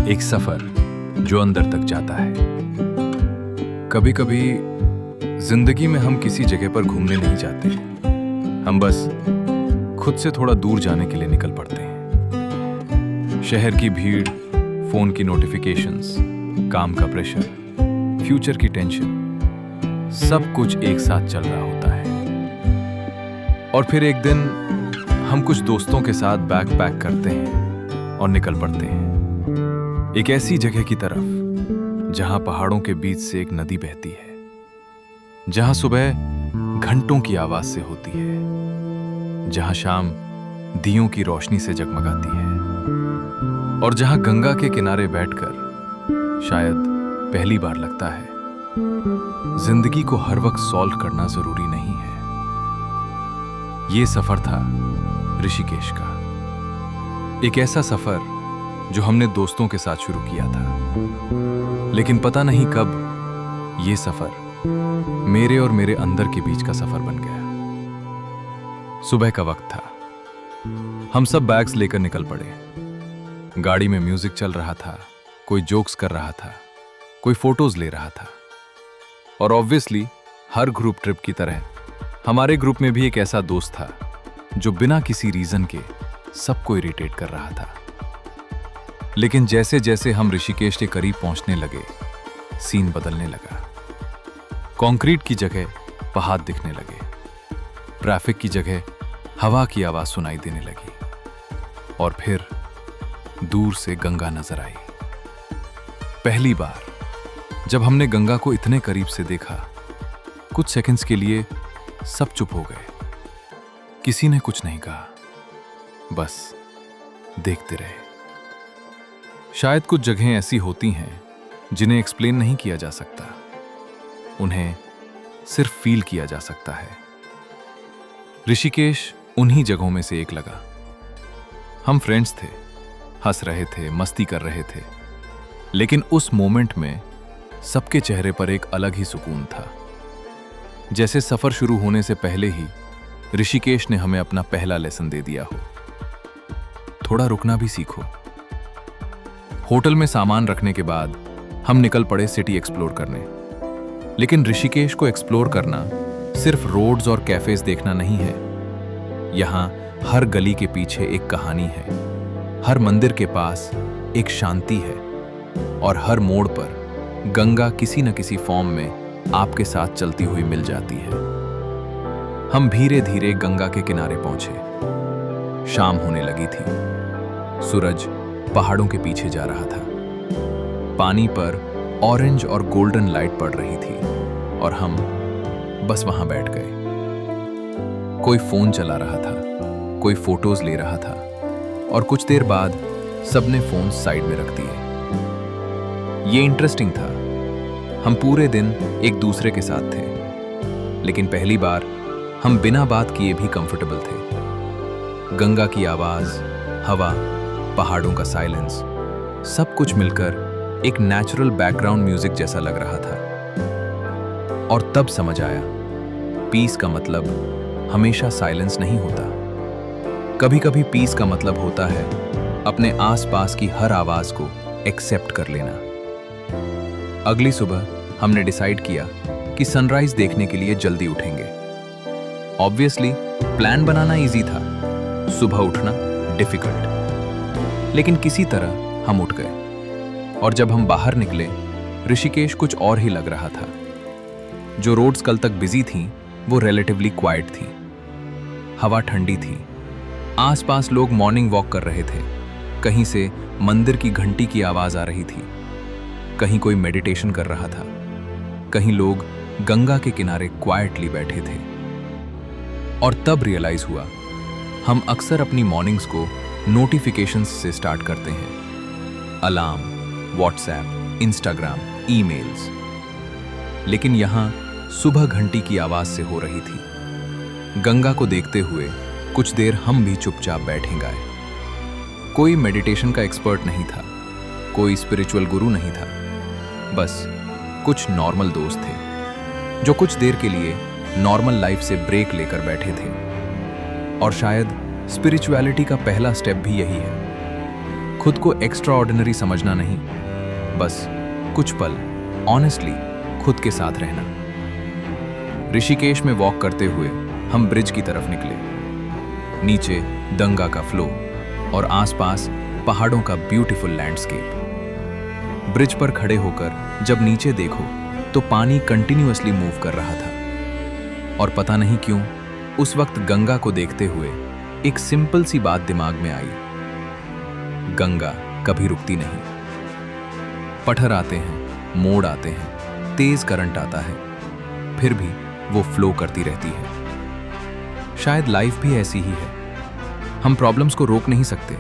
एक सफर जो अंदर तक जाता है। कभी कभी जिंदगी में हम किसी जगह पर घूमने नहीं जाते, हम बस खुद से थोड़ा दूर जाने के लिए निकल पड़ते हैं। शहर की भीड़, फोन की नोटिफिकेशंस, काम का प्रेशर, फ्यूचर की टेंशन, सब कुछ एक साथ चल रहा होता है। और फिर एक दिन हम कुछ दोस्तों के साथ बैग पैक करते हैं और निकल पड़ते हैं एक ऐसी जगह की तरफ जहां पहाड़ों के बीच से एक नदी बहती है, जहां सुबह घंटों की आवाज से होती है, जहां शाम दियों की रोशनी से जगमगाती है, और जहां गंगा के किनारे बैठकर शायद पहली बार लगता है जिंदगी को हर वक्त सॉल्व करना जरूरी नहीं है। ये सफर था ऋषिकेश का, एक ऐसा सफर जो हमने दोस्तों के साथ शुरू किया था, लेकिन पता नहीं कब ये सफर मेरे और मेरे अंदर के बीच का सफर बन गया। सुबह का वक्त था, हम सब बैग्स लेकर निकल पड़े। गाड़ी में म्यूजिक चल रहा था, कोई जोक्स कर रहा था, कोई फोटोज ले रहा था, और ऑब्वियसली हर ग्रुप ट्रिप की तरह हमारे ग्रुप में भी एक ऐसा दोस्त था जो बिना किसी रीजन के सबको इरिटेट कर रहा था। लेकिन जैसे जैसे हम ऋषिकेश के करीब पहुंचने लगे, सीन बदलने लगा। कंक्रीट की जगह पहाड़ दिखने लगे, ट्रैफिक की जगह हवा की आवाज सुनाई देने लगी, और फिर दूर से गंगा नजर आई। पहली बार जब हमने गंगा को इतने करीब से देखा, कुछ सेकंड्स के लिए सब चुप हो गए। किसी ने कुछ नहीं कहा, बस देखते रहे। शायद कुछ जगहें ऐसी होती हैं जिन्हें एक्सप्लेन नहीं किया जा सकता, उन्हें सिर्फ फील किया जा सकता है। ऋषिकेश उन्हीं जगहों में से एक लगा। हम फ्रेंड्स थे, हंस रहे थे, मस्ती कर रहे थे, लेकिन उस मोमेंट में सबके चेहरे पर एक अलग ही सुकून था। जैसे सफर शुरू होने से पहले ही ऋषिकेश ने हमें अपना पहला लेसन दे दिया हो, थोड़ा रुकना भी सीखो। होटल में सामान रखने के बाद हम निकल पड़े सिटी एक्सप्लोर करने। लेकिन ऋषिकेश को एक्सप्लोर करना सिर्फ रोड्स और कैफेज देखना नहीं है। यहां हर गली के पीछे एक कहानी है, हर मंदिर के पास एक शांति है, और हर मोड़ पर गंगा किसी न किसी फॉर्म में आपके साथ चलती हुई मिल जाती है। हम धीरे धीरे गंगा के किनारे पहुंचे। शाम होने लगी थी, सूरज पहाड़ों के पीछे जा रहा था, पानी पर ऑरेंज और गोल्डन लाइट पड़ रही थी, और हम बस वहां बैठ गए। कोई फोन चला रहा था, कोई फोटोज ले रहा था, और कुछ देर बाद सबने फोन साइड में रख दिए। ये इंटरेस्टिंग था। हम पूरे दिन एक दूसरे के साथ थे, लेकिन पहली बार हम बिना बात किए भी कंफर्टेबल थे। गंगा की आवाज, हवा, पहाड़ों का साइलेंस, सब कुछ मिलकर एक नेचुरल बैकग्राउंड म्यूजिक जैसा लग रहा था। और तब समझ आया, पीस का मतलब हमेशा साइलेंस नहीं होता। कभी कभी पीस का मतलब होता है अपने आसपास की हर आवाज को एक्सेप्ट कर लेना। अगली सुबह हमने डिसाइड किया कि सनराइज देखने के लिए जल्दी उठेंगे। ऑब्वियसली प्लान बनाना इजी था, सुबह उठना डिफिकल्ट, लेकिन किसी तरह हम उठ गए। और जब हम बाहर निकले, ऋषिकेश कुछ और ही लग रहा था। जो रोड्स कल तक बिजी थीं, वो रिलेटिवली क्वाइट थी। हवा ठंडी थी, आसपास लोग मॉर्निंग वॉक कर रहे थे, कहीं से मंदिर की घंटी की आवाज आ रही थी, कहीं कोई मेडिटेशन कर रहा था, कहीं लोग गंगा के किनारे क्वाइटली बैठे थे। और तब रियलाइज हुआ, हम अक्सर अपनी मॉर्निंग्स को नोटिफिकेशंस से स्टार्ट करते हैं, अलार्म, व्हाट्सएप, इंस्टाग्राम, ईमेल्स। लेकिन यहां सुबह घंटी की आवाज से हो रही थी। गंगा को देखते हुए कुछ देर हम भी चुपचाप बैठे गए। कोई मेडिटेशन का एक्सपर्ट नहीं था, कोई स्पिरिचुअल गुरु नहीं था, बस कुछ नॉर्मल दोस्त थे जो कुछ देर के लिए नॉर्मल लाइफ से ब्रेक लेकर बैठे थे। और शायद स्पिरिचुअलिटी का पहला स्टेप भी यही है, खुद को एक्स्ट्रा ऑर्डिनरी समझना नहीं, बस कुछ पल ऑनेस्टली खुद के साथ रहना। ऋषिकेश में वॉक करते हुए हम ब्रिज की तरफ निकले। नीचे गंगा का फ्लो और आसपास पहाड़ों का ब्यूटीफुल लैंडस्केप। ब्रिज पर खड़े होकर जब नीचे देखो तो पानी कंटिन्यूअसली मूव कर रहा था। और पता नहीं क्यों उस वक्त गंगा को देखते हुए एक सिंपल सी बात दिमाग में आई, गंगा कभी रुकती नहीं। पत्थर आते हैं, मोड़ आते हैं, तेज करंट आता है, फिर भी वो फ्लो करती रहती है। शायद लाइफ भी ऐसी ही है। हम प्रॉब्लम्स को रोक नहीं सकते,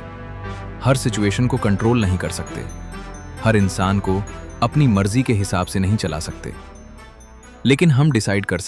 हर सिचुएशन को कंट्रोल नहीं कर सकते, हर इंसान को अपनी मर्जी के हिसाब से नहीं चला सकते, लेकिन हम डिसाइड कर